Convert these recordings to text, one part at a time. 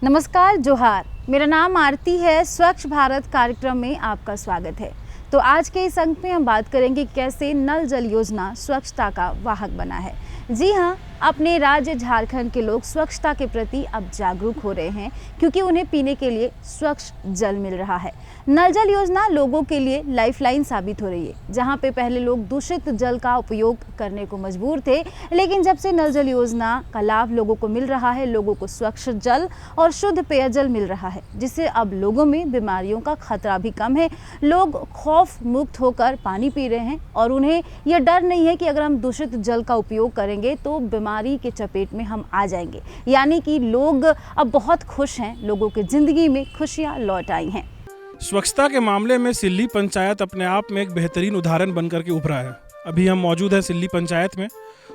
नमस्कार, जोहार। मेरा नाम आरती है। स्वच्छ भारत कार्यक्रम में आपका स्वागत है। तो आज के इस अंक में हम बात करेंगे कैसे नल जल योजना स्वच्छता का वाहक बना है। जी हाँ, अपने राज्य झारखंड के लोग स्वच्छता के प्रति अब जागरूक हो रहे हैं क्योंकि उन्हें पीने के लिए स्वच्छ जल मिल रहा है। नल जल योजना लोगों के लिए लाइफलाइन साबित हो रही है। जहाँ पे पहले लोग दूषित जल का उपयोग करने को मजबूर थे, लेकिन जब से नल जल योजना का लाभ लोगों को मिल रहा है, लोगों को स्वच्छ जल और शुद्ध पेयजल मिल रहा है, जिससे अब लोगों में बीमारियों का खतरा भी कम है। लोग खौफ मुक्त होकर पानी पी रहे हैं और उन्हें यह डर नहीं है कि अगर हम दूषित जल का उपयोग करेंगे तो बीमारी के चपेट में हम आ जाएंगे। यानी कि लोग अब बहुत खुश हैं, लोगों की जिंदगी में खुशियां लौट आई हैं। स्वच्छता के मामले में सिल्ली पंचायत अपने आप में एक बेहतरीन उदाहरण बनकर के उभरा है। अभी हम मौजूद हैं सिल्ली पंचायत में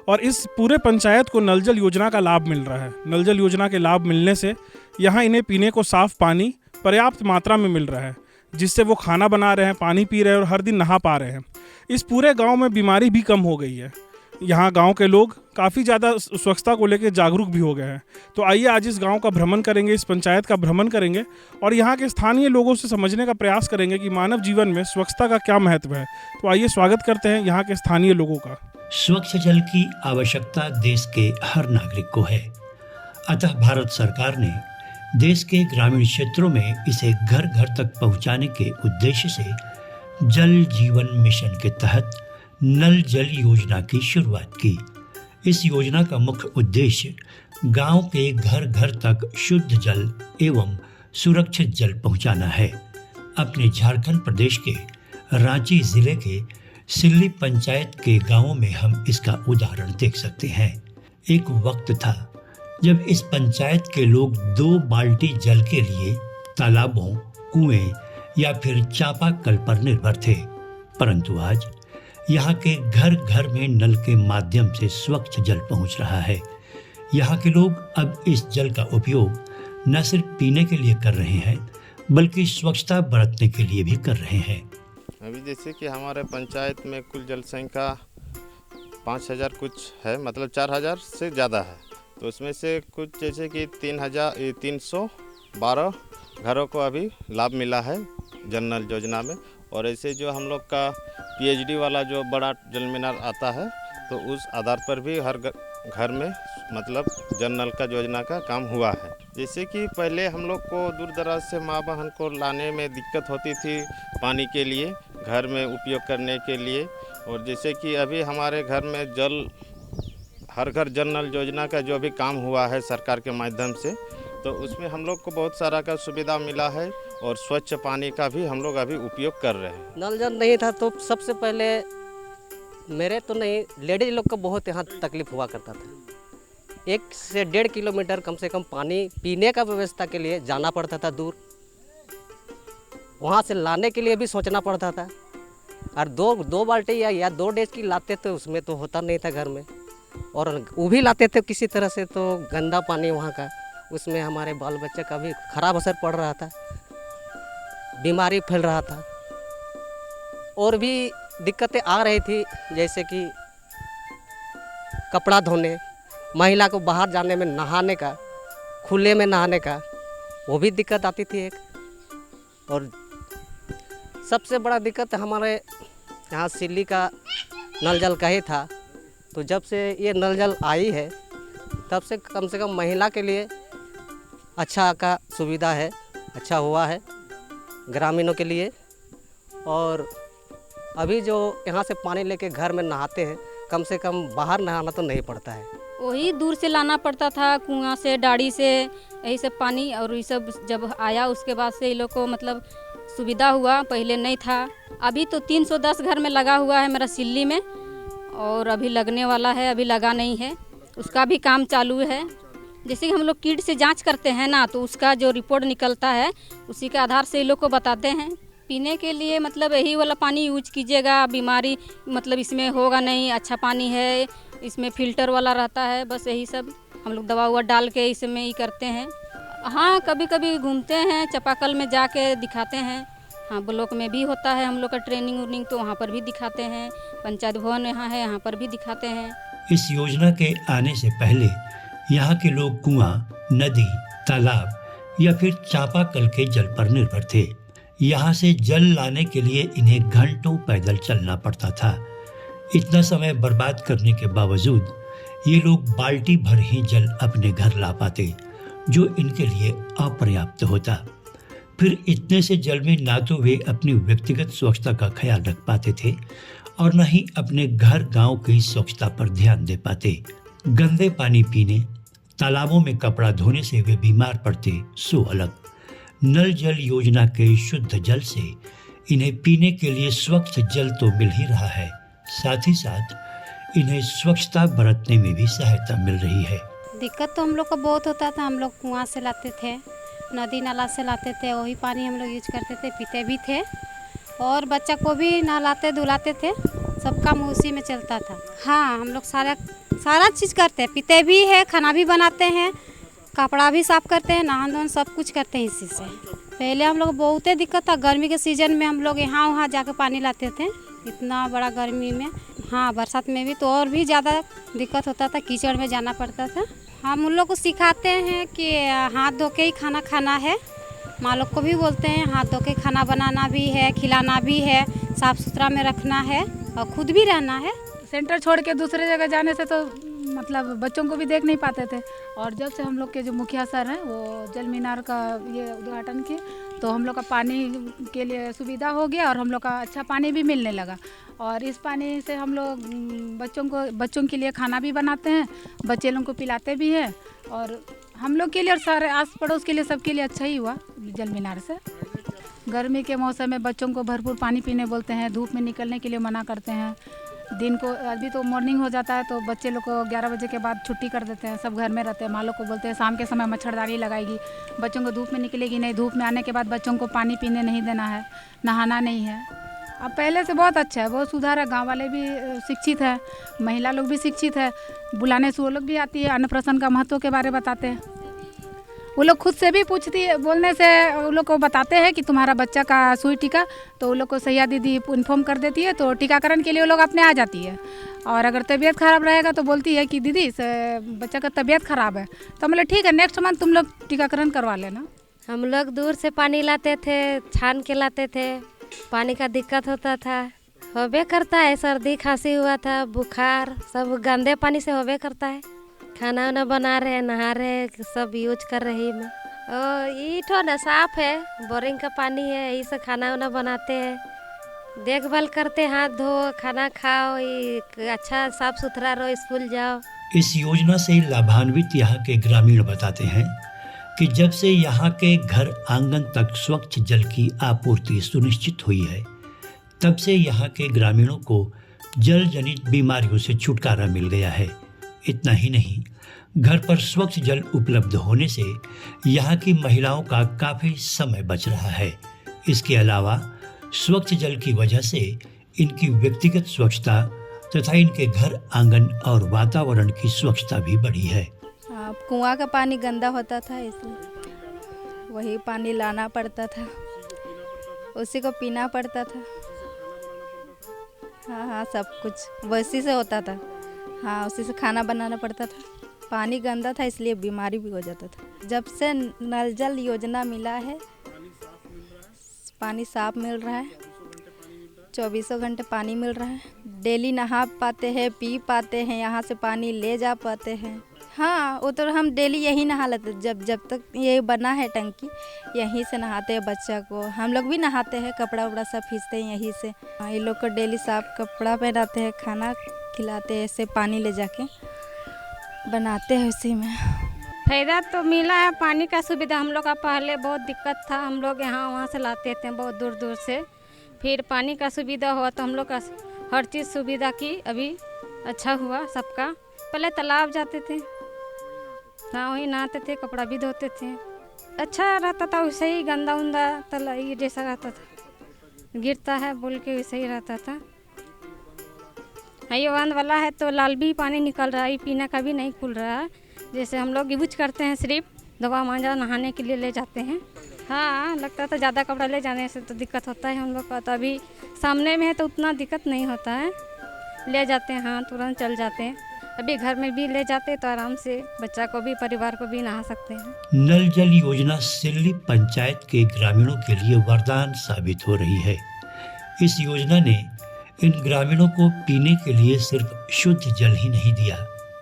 और इस पूरे पंचायत को नल जल योजना का लाभ मिल रहा है। नल जल योजना के लाभ मिलने से यहाँ इन्हें पीने को साफ पानी पर्याप्त मात्रा में मिल रहा है, जिससे वो खाना बना रहे हैं, पानी पी रहे हैं और हर दिन नहा पा रहे हैं। इस पूरे गांव में बीमारी भी कम हो गई है। यहाँ गांव के लोग काफ़ी ज़्यादा स्वच्छता को लेकर जागरूक भी हो गए हैं। तो आइए आज इस गांव का भ्रमण करेंगे, इस पंचायत का भ्रमण करेंगे और यहाँ के स्थानीय लोगों से समझने का प्रयास करेंगे कि मानव जीवन में स्वच्छता का क्या महत्व है। तो आइए स्वागत करते हैं यहाँ के स्थानीय लोगों का। स्वच्छ जल की आवश्यकता देश के हर नागरिक को है। अतः भारत सरकार ने देश के ग्रामीण क्षेत्रों में इसे घर घर तक पहुँचाने के उद्देश्य से जल जीवन मिशन के तहत नल जल योजना की शुरुआत की। इस योजना का मुख्य उद्देश्य गांव के घर घर तक शुद्ध जल एवं सुरक्षित जल पहुंचाना है। अपने झारखंड प्रदेश के रांची जिले के सिल्ली पंचायत के गांवों में हम इसका उदाहरण देख सकते हैं। एक वक्त था जब इस पंचायत के लोग 2 बाल्टी जल के लिए तालाबों, कुएं या फिर चापाकल पर निर्भर थे, परंतु आज यहाँ के घर घर में नल के माध्यम से स्वच्छ जल पहुँच रहा है। यहाँ के लोग अब इस जल का उपयोग न सिर्फ पीने के लिए कर रहे हैं, बल्कि स्वच्छता बरतने के लिए भी कर रहे हैं। अभी जैसे कि हमारे पंचायत में कुल जल संख्या 5000 कुछ है, मतलब 4000 से ज़्यादा है। तो उसमें से कुछ जैसे कि 312 घरों को अभी लाभ मिला है जल नल योजना में। और ऐसे जो हम लोग का PhD वाला जो बड़ा जल मीनार आता है, तो उस आधार पर भी हर घर में मतलब जल नल का योजना का काम हुआ है। जैसे कि पहले हम लोग को दूर दराज से माँ बहन को लाने में दिक्कत होती थी पानी के लिए, घर में उपयोग करने के लिए। और जैसे कि अभी हमारे घर में जल हर घर जल नल योजना का जो भी काम हुआ है सरकार के माध्यम से, तो उसमें हम लोग को बहुत सारा का सुविधा मिला है और स्वच्छ पानी का भी हम लोग अभी उपयोग कर रहे हैं। नल जल नहीं था तो सबसे पहले मेरे तो नहीं, लेडीज लोग को बहुत यहाँ तकलीफ हुआ करता था। 1 से 1.5 किलोमीटर कम से कम पानी पीने का व्यवस्था के लिए जाना पड़ता था दूर। वहाँ से लाने के लिए भी सोचना पड़ता था। और दो बाल्टी या 2 डेज की लाते थे, उसमें तो होता नहीं था घर में। और वो भी लाते थे किसी तरह से, तो गंदा पानी वहाँ का, उसमें हमारे बाल बच्चे का भी खराब असर पड़ रहा था, बीमारी फैल रहा था। और भी दिक्कतें आ रही थी, जैसे कि कपड़ा धोने, महिला को बाहर जाने में, नहाने का, खुले में नहाने का, वो भी दिक्कत आती थी एक। और सबसे बड़ा दिक्कत हमारे यहाँ सिल्ली का नल जल का ही था। तो जब से ये नल जल आई है, तब से कम महिला के लिए अच्छा का सुविधा है, अच्छा हुआ है ग्रामीणों के लिए। और अभी जो यहाँ से पानी लेके घर में नहाते हैं, कम से कम बाहर नहाना तो नहीं पड़ता है। वही दूर से लाना पड़ता था, कुआं से, डाड़ी से, यही सब पानी। और ये सब जब आया उसके बाद से ये लोग को मतलब सुविधा हुआ, पहले नहीं था। अभी तो 310 घर में लगा हुआ है मेरा सिल्ली में, और अभी लगने वाला है, अभी लगा नहीं है, उसका भी काम चालू है। जैसे कि हम लोग किट से जांच करते हैं ना, तो उसका जो रिपोर्ट निकलता है उसी के आधार से ये लोग को बताते हैं। पीने के लिए मतलब यही वाला पानी यूज कीजिएगा, बीमारी मतलब इसमें होगा नहीं, अच्छा पानी है, इसमें फ़िल्टर वाला रहता है, बस यही सब हम लोग दवा उवा डाल के इसमें ही करते हैं। हाँ, कभी कभी घूमते हैं, चापाकल में जाके दिखाते हैं। हाँ, ब्लॉक में भी होता है हम लोग का ट्रेनिंग उर्निंग, तो वहाँ पर भी दिखाते हैं। पंचायत भवन यहाँ है, यहाँ पर भी दिखाते हैं। इस योजना के आने से पहले यहाँ के लोग कुआं, नदी, तालाब या फिर चापाकल के जल पर निर्भर थे। यहाँ से जल लाने के लिए इन्हें घंटों पैदल चलना पड़ता था। इतना समय बर्बाद करने के बावजूद ये लोग बाल्टी भर ही जल अपने घर ला पाते, जो इनके लिए अपर्याप्त होता। फिर इतने से जल में ना तो वे अपनी व्यक्तिगत स्वच्छता का ख्याल रख पाते थे और न ही अपने घर गांव की स्वच्छता पर ध्यान दे पाते। गंदे पानी पीने, तालाबों में कपड़ा धोने से वे बीमार पड़ते सो अलग। नल जल योजना के शुद्ध जल से इन्हें पीने के लिए स्वच्छ जल तो मिल ही रहा है, साथ ही साथ इन्हें स्वच्छता बरतने में भी सहायता मिल रही है। दिक्कत तो हम लोग को बहुत होता था। हम लोग कुआं से लाते थे, नदी नाला से लाते थे, वही पानी हम लोग यूज करते थे, पीते भी थे और बच्चा को भी नहलाते धुलाते थे। सब काम उसी में चलता था। हाँ, हम लोग सारा चीज़ करते हैं, पीते भी है, खाना भी बनाते हैं, कपड़ा भी साफ करते हैं, नहान धोन सब कुछ करते हैं इसी से। पहले हम लोग बहुत ही दिक्कत था। गर्मी के सीजन में हम लोग यहाँ वहाँ जाकर पानी लाते थे, इतना बड़ा गर्मी में। हाँ, बरसात में भी तो और भी ज़्यादा दिक्कत होता था, कीचड़ में जाना पड़ता था। हम उन लोग को सिखाते हैं कि हाथ धो के ही खाना खाना है। माँ लोग को भी बोलते हैं हाथ धो के खाना बनाना भी है, खिलाना भी है, साफ़ सुथरा में रखना है और खुद भी रहना है। सेंटर छोड़ के दूसरे जगह जाने से तो मतलब बच्चों को भी देख नहीं पाते थे। और जब से हम लोग के जो मुखिया सर हैं वो जल मीनार का ये उद्घाटन किए तो हम लोग का पानी के लिए सुविधा हो गया और हम लोग का अच्छा पानी भी मिलने लगा। और इस पानी से हम लोग बच्चों के लिए खाना भी बनाते हैं, बच्चे लोगों को पिलाते भी हैं और हम लोग के लिए और सारे आस पड़ोस के लिए सबके लिए अच्छा ही हुआ जल मीनार से। गर्मी के मौसम में बच्चों को भरपूर पानी पीने बोलते हैं, धूप में निकलने के लिए मना करते हैं। दिन को अभी तो मॉर्निंग हो जाता है तो बच्चे लोग को 11 बजे के बाद छुट्टी कर देते हैं, सब घर में रहते हैं। माँ लोग को बोलते हैं शाम के समय मच्छरदानी लगाएगी, बच्चों को धूप में निकलेगी नहीं, धूप में आने के बाद बच्चों को पानी पीने नहीं देना है, नहाना नहीं है। अब पहले से बहुत अच्छा है, बहुत सुधार है। गांव वाले भी शिक्षित है, महिला लोग भी शिक्षित है, बुलाने से वो लोग भी आती है, अन्नप्राशन का महत्व के बारे बताते हैं। वो लोग खुद से भी पूछती है, बोलने से वो लोग को बताते हैं कि तुम्हारा बच्चा का सुई टीका, तो वो लोग को सैया दीदी इन्फॉर्म कर देती है, तो टीकाकरण के लिए वो लोग अपने आ जाती है। और अगर तबीयत ख़राब रहेगा तो बोलती है कि दीदी बच्चा का तबीयत ख़राब है, तो मतलब ठीक है नेक्स्ट मंथ तुम लोग टीकाकरण करवा लेना। हम लोग दूर से पानी लाते थे, छान के लाते थे, पानी का दिक्कत होता था, होबे करता है, सर्दी खांसी हुआ था, बुखार सब गंदे पानी से होबे करता है। खाना वाना बना रहे, नहा रहे, सब यूज कर रही में। ये तो ना साफ है, बोरिंग का पानी है, यही से खाना वाना बनाते हैं, देखभाल करते, हाथ धो, खाना खाओ, ये अच्छा साफ सुथरा रहो, स्कूल जाओ। इस योजना से लाभान्वित यहाँ के ग्रामीण बताते हैं कि जब से यहाँ के घर आंगन तक स्वच्छ जल की आपूर्ति सुनिश्चित हुई है, तब से यहाँ के ग्रामीणों को जल जनित बीमारियों से छुटकारा मिल गया है। इतना ही नहीं, घर पर स्वच्छ जल उपलब्ध होने से यहाँ की महिलाओं का काफ़ी समय बच रहा है। इसके अलावा स्वच्छ जल की वजह से इनकी व्यक्तिगत स्वच्छता तथा इनके घर आंगन और वातावरण की स्वच्छता भी बढ़ी है। कुआं का पानी गंदा होता था, इसलिए वही पानी लाना पड़ता था, उसी को पीना पड़ता था। हाँ, सब कुछ वैसी से होता था। हाँ, उसी से खाना बनाना पड़ता था। पानी गंदा था इसलिए बीमारी भी हो जाता था। जब से नल जल योजना मिला है, पानी साफ मिल रहा है, 24 घंटे पानी मिल रहा है, डेली नहा पाते हैं, पी पाते हैं, यहाँ से पानी ले जा पाते हैं। हाँ, वो तो हम डेली यहीं नहा लेते, जब तक ये बना है टंकी यहीं से नहाते हैं। बच्चा को हम लोग भी नहाते हैं, कपड़ा उपड़ा सब खींचते हैं यहीं से। ये लोग को डेली साफ कपड़ा पहनाते हैं, खाना खिलाते हैं, ऐसे पानी ले जाके बनाते हैं उसी में। फायदा तो मिला है, पानी का सुविधा हम लोग का पहले बहुत दिक्कत था, हम लोग यहाँ वहाँ से लाते थे बहुत दूर दूर से। फिर पानी का सुविधा हुआ तो हम लोग का हर चीज़ सुविधा की अभी अच्छा हुआ सबका। पहले तालाब जाते थे, हाँ वहीं नहाते थे, कपड़ा भी धोते थे, अच्छा रहता था। वैसे ही गंदा उंदा तला जैसा रहता था, गिरता है बोल के वैसे ही रहता था। ये बंद वाला है तो लाल भी पानी निकल रहा है, पीने का भी नहीं खुल रहा है। जैसे हम लोग यूज करते हैं, सिर्फ दवा मांझा नहाने के लिए ले जाते हैं। हाँ, लगता था ज़्यादा कपड़ा ले जाने से तो दिक्कत होता है हम लोग का, तो अभी सामने में है तो उतना दिक्कत नहीं होता है, ले जाते हैं, हाँ तुरंत चल जाते हैं। अभी घर में भी ले जाते तो आराम से बच्चा को भी परिवार को भी नहा सकते हैं। नल जल योजना सिल्ली पंचायत के ग्रामीणों के लिए वरदान साबित हो रही है। इस योजना ने इन ग्रामीणों को पीने के लिए सिर्फ शुद्ध जल ही नहीं दिया,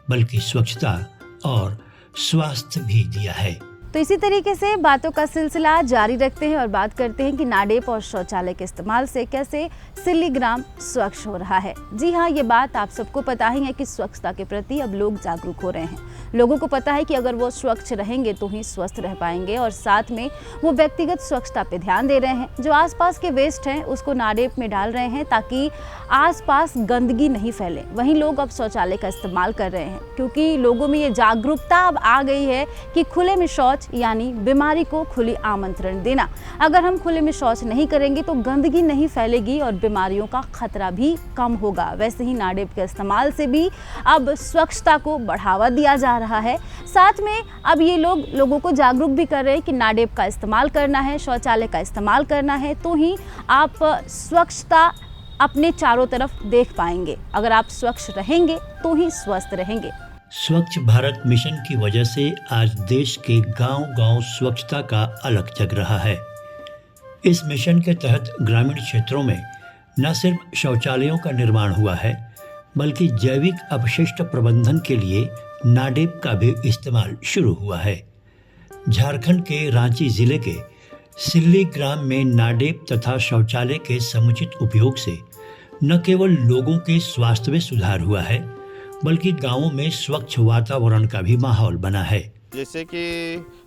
बल्कि स्वच्छता और स्वास्थ्य भी दिया है। तो इसी तरीके से बातों का सिलसिला जारी रखते हैं और बात करते हैं कि नाडेप और शौचालय के इस्तेमाल से कैसे सिल्ली ग्राम स्वच्छ हो रहा है। जी हाँ, ये बात आप सबको पता ही है कि स्वच्छता के प्रति अब लोग जागरूक हो रहे हैं। लोगों को पता है कि अगर वो स्वच्छ रहेंगे तो ही स्वस्थ रह पाएंगे और साथ में वो व्यक्तिगत स्वच्छता पे ध्यान दे रहे हैं। जो आसपास के वेस्ट हैं उसको नाडेप में डाल रहे हैं ताकि आसपास गंदगी नहीं फैले। वहीं लोग अब शौचालय का इस्तेमाल कर रहे हैं क्योंकि लोगों में ये जागरूकता अब आ गई है कि खुले में शौच यानी बीमारी को खुली आमंत्रण देना। अगर हम खुले में शौच नहीं करेंगे तो गंदगी नहीं फैलेगी और बीमारियों का खतरा भी कम होगा। वैसे ही नाडेप के इस्तेमाल से भी अब स्वच्छता को बढ़ावा दिया जा रहा है। साथ में अब ये लोगों को जागरूक भी कर रहे हैं कि नाडेप का इस्तेमाल करना है, शौचालय का इस्तेमाल करना है तो ही आप स्वच्छता अपने चारों तरफ देख पाएंगे। अगर आप स्वच्छ रहेंगे तो ही स्वस्थ रहेंगे। स्वच्छ भारत मिशन की वजह से आज देश के गांव-गांव स्वच्छता का अलग जग रहा है। इस मिशन के तहत ग्रामीण क्षेत्रों में न सिर्फ शौचालयों का निर्माण हुआ है, बल्कि जैविक अपशिष्ट प्रबंधन के लिए नाडेप का भी इस्तेमाल शुरू हुआ है। झारखंड के रांची जिले के सिल्ली ग्राम में नाडेप तथा शौचालय के समुचित उपयोग से न केवल लोगों के स्वास्थ्य में सुधार हुआ है, बल्कि गांवों में स्वच्छ वातावरण का भी माहौल बना है। जैसे कि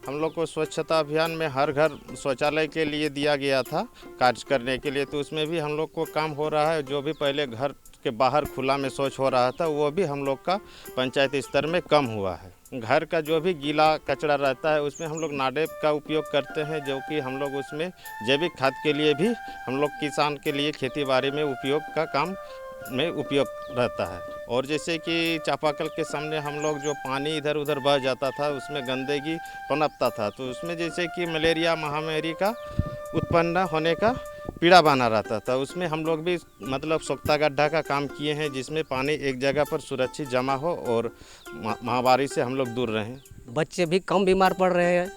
हम लोग को स्वच्छता अभियान में हर घर शौचालय के लिए दिया गया था कार्य करने के लिए, तो उसमें भी हम लोग को काम हो रहा है। जो भी पहले घर के बाहर खुला में शौच हो रहा था वो भी हम लोग का पंचायत स्तर में कम हुआ है। घर का जो भी गीला कचरा रहता है उसमें हम लोग नाडेप का उपयोग करते हैं, जो कि हम लोग उसमें जैविक खाद के लिए भी हम लोग किसान के लिए खेती बाड़ी में उपयोग का काम में उपयोग रहता है। और जैसे कि चापाकल के सामने हम लोग जो पानी इधर उधर बह जाता था उसमें गंदगी पनपता था, तो उसमें जैसे कि मलेरिया महामारी का उत्पन्न होने का पीड़ा बना रहता था। उसमें हम लोग भी मतलब स्वच्छता गड्ढा का काम किए हैं, जिसमें पानी एक जगह पर सुरक्षित जमा हो और महामारी से हम लोग दूर रहें। बच्चे भी कम बीमार पड़ रहे हैं,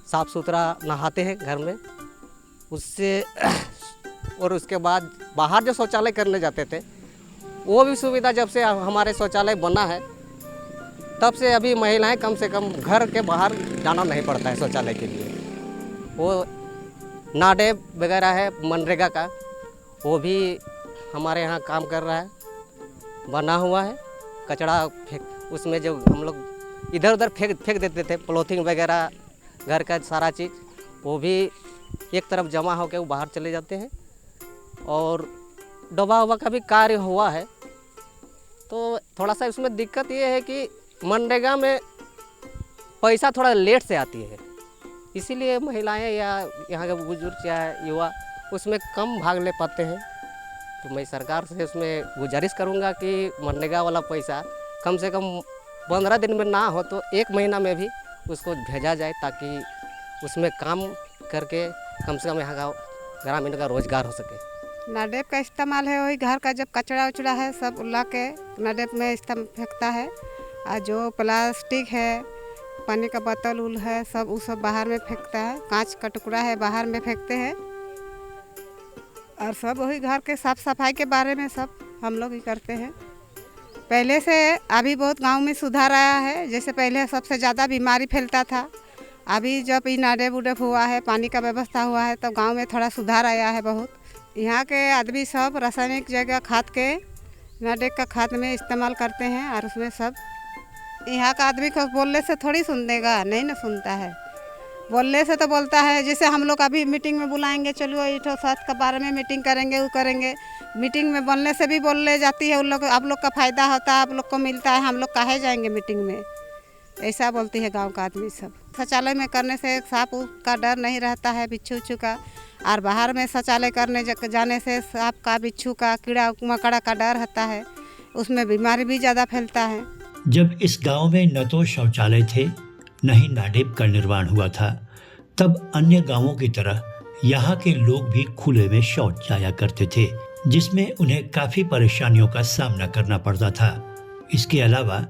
साफ़ सुथरा नहाते हैं घर में उससे। और उसके बाद बाहर जो शौचालय करने जाते थे वो भी सुविधा जब से हमारे शौचालय बना है तब से अभी महिलाएं कम से कम घर के बाहर जाना नहीं पड़ता है शौचालय के लिए। वो नाडेप वगैरह है मनरेगा का, वो भी हमारे यहाँ काम कर रहा है, बना हुआ है। कचरा फेंक उसमें जो हम लोग इधर उधर फेंक देते थे पॉलीथीन वगैरह घर का सारा चीज़, वो भी एक तरफ जमा होकर वो बाहर चले जाते हैं। और डोबा हुआ का भी कार्य हुआ है, तो थोड़ा सा इसमें दिक्कत ये है कि मनरेगा में पैसा थोड़ा लेट से आती है, इसीलिए महिलाएं या यहाँ के बुजुर्ग या युवा उसमें कम भाग ले पाते हैं। तो मैं सरकार से उसमें गुजारिश करूँगा कि मनरेगा वाला पैसा कम से कम 15 दिन में ना हो तो 1 महीना में भी उसको भेजा जाए, ताकि उसमें काम करके कम से कम यहाँ का ग्रामीण का रोजगार हो सके। नाडेप का इस्तेमाल है वही घर का जब कचरा उचड़ा है सब ला के नाडेप में फेंकता है, और जो प्लास्टिक है पानी का बोतल उल है सब वो सब बाहर में फेंकता है, कांच का टुकड़ा है बाहर में फेंकते हैं। और सब वही घर के साफ सफाई के बारे में सब हम लोग ही करते हैं। पहले से अभी बहुत गांव में सुधार आया है। जैसे पहले सबसे ज़्यादा बीमारी फैलता था, अभी जब ये नाडेप उडेप हुआ है, पानी का व्यवस्था हुआ है, तो गांव में थोड़ा सुधार आया है बहुत। यहाँ के आदमी सब रासायनिक जगह खाद के नाडेप का खाद में इस्तेमाल करते हैं, और उसमें सब यहाँ का आदमी को बोलने से थोड़ी सुन देगा, नहीं ना सुनता है। बोलने से तो बोलता है, जैसे हम लोग अभी मीटिंग में बुलाएंगे, चलो ईटो स्वास्थ्य के बारे में मीटिंग करेंगे, वो करेंगे। मीटिंग में बोलने से भी बोलने जाती है उन लोग, आप लोग का फ़ायदा होता है, आप लोग को मिलता है, हम लोग काहे जाएंगे मीटिंग में, ऐसा बोलती है गांव का आदमी सब। शौचालय में करने से सांप का डर नहीं रहता है, बिच्छू उच्छू का, और बाहर में शौचालय करने जाने से सांप का बिच्छू का कीड़ा मकड़ा का डर रहता है, उसमें बीमारी भी ज़्यादा फैलता है। जब इस गांव में न तो शौचालय थे न ही नाडेप का निर्माण हुआ था, तब अन्य गांवों की तरह यहाँ के लोग भी खुले में शौच जाया करते थे, जिसमें उन्हें काफी परेशानियों का सामना करना पड़ता था। इसके अलावा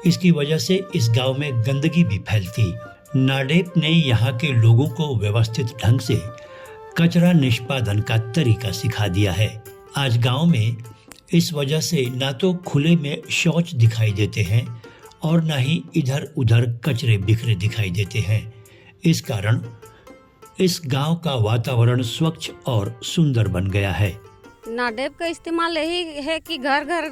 इसकी वजह से इस गांव में गंदगी भी फैलती। नाडेप ने यहाँ के लोगों को व्यवस्थित ढंग से कचरा निष्पादन का तरीका सिखा दिया है। आज गांव में इस वजह से ना तो खुले में शौच दिखाई देते हैं और ना ही इधर उधर कचरे बिखरे दिखाई देते हैं। इस कारण इस गांव का वातावरण स्वच्छ और सुंदर बन गया है। नाडेप का इस्तेमाल यही है कि घर घर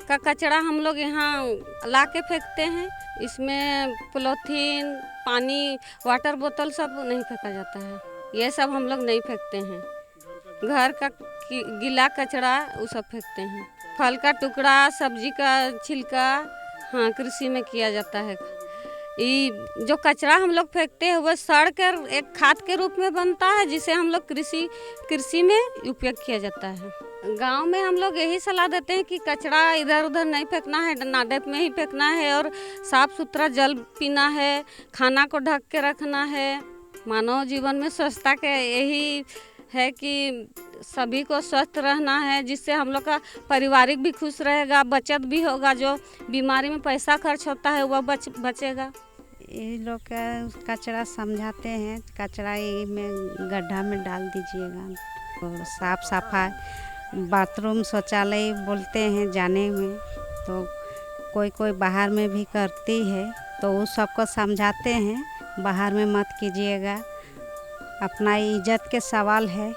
का कचरा हम लोग यहाँ ला के फेंकते हैं। इसमें पॉलीथीन, पानी, वाटर बोतल सब नहीं फेंका जाता है। ये सब हम लोग नहीं फेंकते हैं। घर का गीला कचरा वो सब फेंकते हैं। फल का टुकड़ा, सब्जी का छिलका, हाँ, कृषि में किया जाता है। ये जो कचरा हम लोग फेंकते हैं वह सड़ कर एक खाद के रूप में बनता है, जिसे हम लोग कृषि में उपयोग किया जाता है। गांव में हम लोग यही सलाह देते हैं कि कचरा इधर उधर नहीं फेंकना है, नाडेप में ही फेंकना है और साफ सुथरा जल पीना है, खाना को ढक के रखना है। मानव जीवन में स्वच्छता के यही है कि सभी को स्वस्थ रहना है, जिससे हम लोग का पारिवारिक भी खुश रहेगा, बचत भी होगा। जो बीमारी में पैसा खर्च होता है वह बचेगा। ये लोग का कचरा समझाते हैं, कचरा ये में गड्ढा में डाल दीजिएगा। और साफ सफाई बाथरूम शौचालय बोलते हैं जाने में, तो कोई कोई बाहर में भी करती है, तो उस सबको समझाते हैं बाहर में मत कीजिएगा। अपना इज्जत के सवाल है,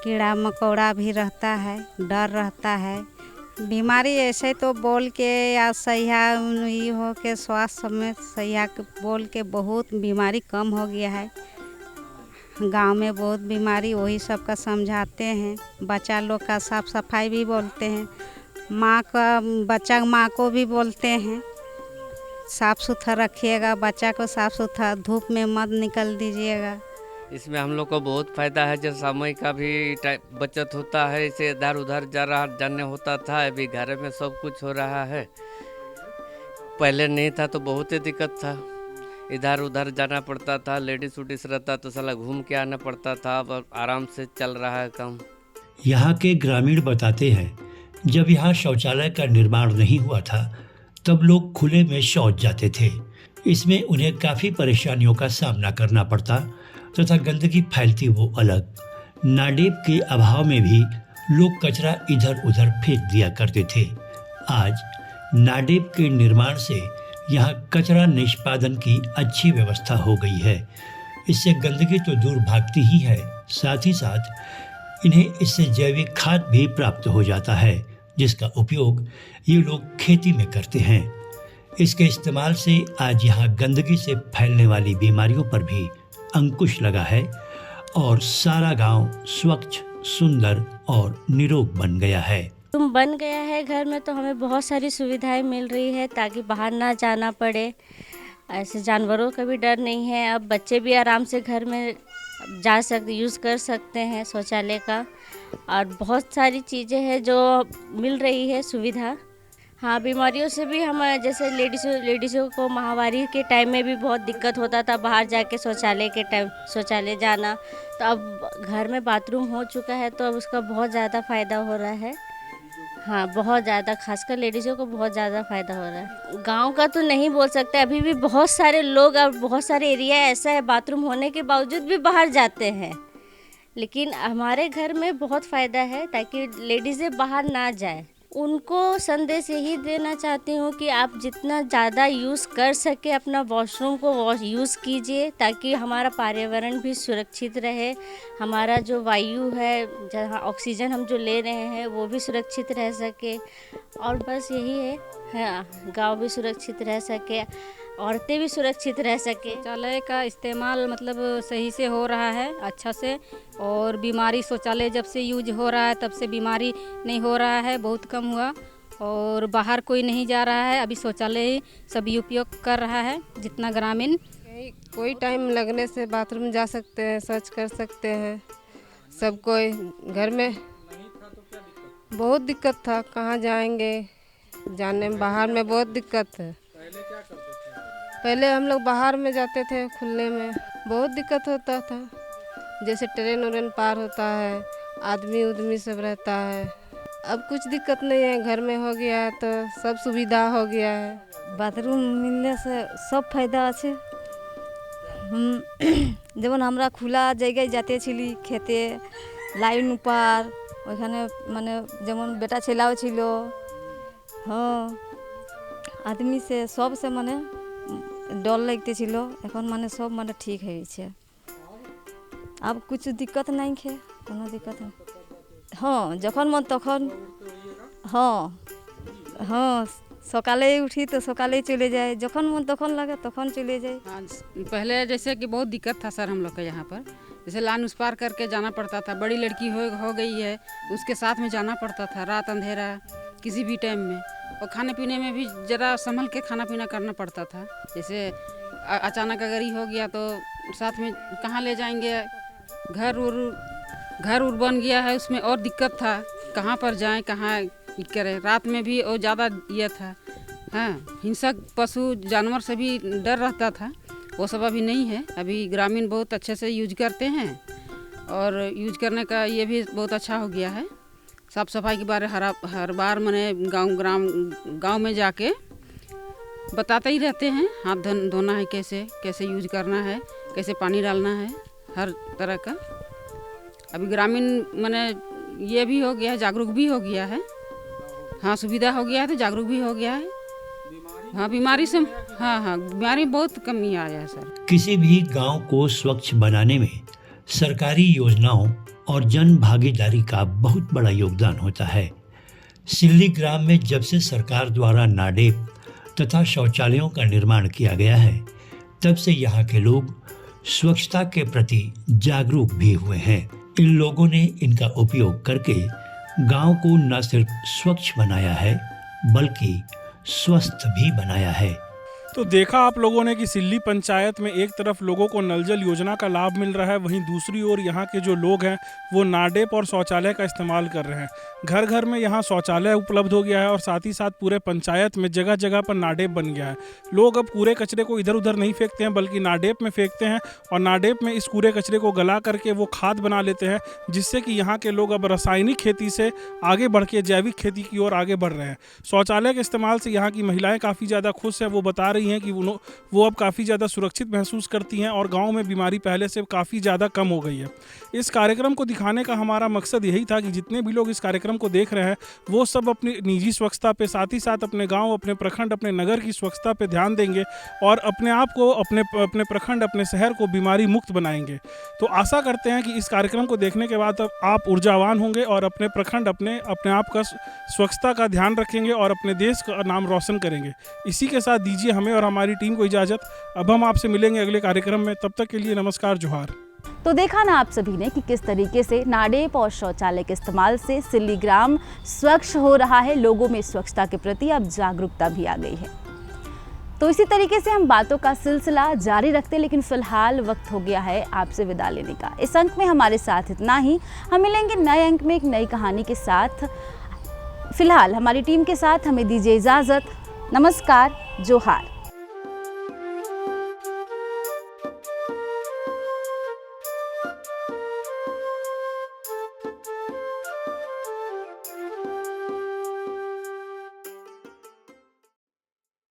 कीड़ा मकोड़ा भी रहता है, डर रहता है। बीमारी ऐसे तो बोल के या सहिया ये हो के स्वास्थ्य में सहिया बोल के बहुत बीमारी कम हो गया है। गांव में बहुत बीमारी वही सब का समझाते हैं। बच्चा लोग का साफ सफाई भी बोलते हैं, बच्चा को भी बोलते हैं साफ सुथरा रखिएगा, बच्चा को साफ सुथरा, धूप में मत निकल दीजिएगा। इसमें हम लोग को बहुत फ़ायदा है, जो समय का भी बचत होता है। इसे इधर उधर जाने होता था, अभी घर में सब कुछ हो रहा है। पहले नहीं था तो बहुत ही दिक्कत था, इधर उधर जाना पड़ता था, लेडीज उडीज रहता तो साला घूम के आना पड़ता था। अब आराम से चल रहा है काम। यहाँ के ग्रामीण बताते हैं, जब यहाँ शौचालय का निर्माण नहीं हुआ था तब लोग खुले में शौच जाते थे। इसमें उन्हें काफ़ी परेशानियों का सामना करना पड़ता तथा गंदगी फैलती वो अलग। नाडेप के अभाव में भी लोग कचरा इधर उधर फेंक दिया करते थे। आज नाडेप के निर्माण से यहाँ कचरा निष्पादन की अच्छी व्यवस्था हो गई है। इससे गंदगी तो दूर भागती ही है, साथ ही साथ इन्हें इससे जैविक खाद भी प्राप्त हो जाता है, जिसका उपयोग ये लोग खेती में करते हैं। इसके इस्तेमाल से आज यहाँ गंदगी से फैलने वाली बीमारियों पर भी अंकुश लगा है और सारा गांव स्वच्छ, सुंदर और निरोग बन गया है। तुम बन गया है घर में, तो हमें बहुत सारी सुविधाएं मिल रही है ताकि बाहर ना जाना पड़े। ऐसे जानवरों का भी डर नहीं है। अब बच्चे भी आराम से घर में जा सकते, यूज़ कर सकते हैं शौचालय का। और बहुत सारी चीज़ें हैं जो मिल रही है सुविधा। हाँ, बीमारियों से भी हम, जैसे लेडीज़ों को महामारी के टाइम में भी बहुत दिक्कत होता था बाहर जाके शौचालय जाना, तो अब घर में बाथरूम हो चुका है, तो अब उसका बहुत ज़्यादा फ़ायदा हो रहा है। हाँ, बहुत ज़्यादा, खासकर लेडीज़ों को बहुत ज़्यादा फ़ायदा हो रहा है। गांव का तो नहीं बोल सकते, अभी भी बहुत सारे लोग और बहुत सारे एरिया ऐसा है बाथरूम होने के बावजूद भी बाहर जाते हैं। लेकिन हमारे घर में बहुत फ़ायदा है ताकि लेडीज़ें बाहर ना जाए। उनको संदेश यही देना चाहती हूँ कि आप जितना ज़्यादा यूज़ कर सके अपना वॉशरूम को यूज़ कीजिए, ताकि हमारा पर्यावरण भी सुरक्षित रहे। हमारा जो वायु है, जहाँ ऑक्सीजन हम जो ले रहे हैं, वो भी सुरक्षित रह सके। और बस यही है, हाँ, गाँव भी सुरक्षित रह सके, औरतें भी सुरक्षित रह सके। शौचालय का इस्तेमाल मतलब सही से हो रहा है, अच्छा से। और बीमारी, शौचालय जब से यूज हो रहा है तब से बीमारी नहीं हो रहा है, बहुत कम हुआ। और बाहर कोई नहीं जा रहा है, अभी शौचालय सभी उपयोग कर रहा है, जितना ग्रामीण। कोई टाइम लगने से बाथरूम जा सकते हैं, शौच कर सकते हैं। सब कोई घर में बहुत दिक्कत था, कहाँ जाएंगे, जाने में बाहर में बहुत दिक्कत है। पहले हम लोग बाहर में जाते थे, खुले में बहुत दिक्कत होता था। जैसे ट्रेन पार होता है, आदमी उदमी सब रहता है, अब कुछ दिक्कत नहीं है, घर में हो गया है तो सब सुविधा हो गया है। बाथरूम मिलने से सब फायदा আছে। যেমন আমরা খোলা জায়গায় যেতে ছিলি খেতে লাইন উপার ওখানে মানে যেমন বেটা ছেলেও ছিল হ্যাঁ आदमी से सब से মানে डर लगते ছিল এখন মানে सब মানে ठीक है छे। अब कुछ दिक्कत नहीं है, कोनो दिक्कत नहीं। हाँ যখন মন তখন हाँ हाँ सकाले उठी तो सकाले चले जाए, जखन मन तखन लगे तखन चले जाए। हाँ, पहले जैसे कि बहुत दिक्कत था सर हम लोग के यहाँ पर, जैसे लाइन उस पार करके जाना पड़ता था। बड़ी लड़की हो गई है तो उसके साथ में जाना पड़ता था, रात अंधेरा किसी भी टाइम में। और खाने पीने में भी ज़रा संभल के खाना पीना करना पड़ता था। जैसे अचानक अगर ही हो गया तो साथ में कहाँ ले जाएंगे, घर उर बन गया है उसमें और दिक्कत था, कहाँ पर जाएं कहाँ करें। रात में भी और ज़्यादा ये था, हाँ हिंसक पशु जानवर से भी डर रहता था, वो सब अभी नहीं है। अभी ग्रामीण बहुत अच्छे से यूज करते हैं और यूज करने का ये भी बहुत अच्छा हो गया है। साफ़ सफाई के बारे हर बार मैंने गांव में जाके बताते ही रहते हैं, हाथ धोना है कैसे यूज करना है, कैसे पानी डालना है, हर तरह का। अभी ग्रामीण मैंने ये भी हो गया है, जागरूक भी हो गया है। हाँ सुविधा हो गया है तो जागरूक भी हो गया है। हाँ बीमारी से हाँ बीमारी बहुत कमी आया है सर। किसी भी गांव को स्वच्छ बनाने में सरकारी योजनाओं और जन भागीदारी का बहुत बड़ा योगदान होता है। सिल्ली ग्राम में जब से सरकार द्वारा नाडेप तथा शौचालयों का निर्माण किया गया है, तब से यहाँ के लोग स्वच्छता के प्रति जागरूक भी हुए हैं। इन लोगों ने इनका उपयोग करके गांव को न सिर्फ स्वच्छ बनाया है बल्कि स्वस्थ भी बनाया है। तो देखा आप लोगों ने कि सिल्ली पंचायत में एक तरफ लोगों को नल जल योजना का लाभ मिल रहा है, वहीं दूसरी ओर यहाँ के जो लोग हैं वो नाडेप और शौचालय का इस्तेमाल कर रहे हैं। घर घर में यहाँ शौचालय उपलब्ध हो गया है और साथ ही साथ पूरे पंचायत में जगह जगह पर नाडेप बन गया है। लोग अब कूड़े कचरे को इधर उधर नहीं फेंकते हैं बल्कि नाडेप में फेंकते हैं और नाडेप में इस कूड़े कचरे को गला करके वो खाद बना लेते हैं, जिससे कि यहाँ के लोग अब रासायनिक खेती से आगे बढ़ के जैविक खेती की ओर आगे बढ़ रहे हैं। शौचालय के इस्तेमाल से यहाँ की महिलाएँ काफ़ी ज़्यादा खुश हैं। वो बता रही हैं कि वो अब काफ़ी ज़्यादा सुरक्षित महसूस करती हैं और गांव में बीमारी पहले से काफ़ी ज़्यादा कम हो गई है। इस कार्यक्रम को दिखाने का हमारा मकसद यही था कि जितने भी लोग इस कार्यक्रम को देख रहे हैं वो सब अपनी निजी स्वच्छता पे, साथ ही साथ अपने गांव, अपने प्रखंड, अपने नगर की स्वच्छता पे ध्यान देंगे और अपने आप को, अपने प्रखंड, अपने शहर को बीमारी मुक्त बनाएंगे। तो आशा करते हैं कि इस कार्यक्रम को देखने के बाद आप ऊर्जावान होंगे और अपने प्रखंड, अपने आप का स्वच्छता का ध्यान रखेंगे और अपने देश का नाम रोशन करेंगे। इसी के साथ दीजिए हमें और हमारी टीम को इजाज़त। अब हम आपसे मिलेंगे अगले कार्यक्रम में, तब तक के लिए नमस्कार, जोहार। तो देखा ना आप सभी ने कि किस तरीके से नाडेप और शौचालय के इस्तेमाल से सिल्ली ग्राम स्वच्छ हो रहा है। लोगों में स्वच्छता के प्रति अब जागरूकता भी आ गई है। तो इसी तरीके से हम बातों का सिलसिला जारी रखते, लेकिन फिलहाल वक्त हो गया है आपसे विदा लेने का। इस अंक में हमारे साथ इतना ही। हम मिलेंगे नए अंक में एक नई कहानी के साथ। फिलहाल हमारी टीम के साथ हमें दीजिए इजाज़त। नमस्कार, जोहार।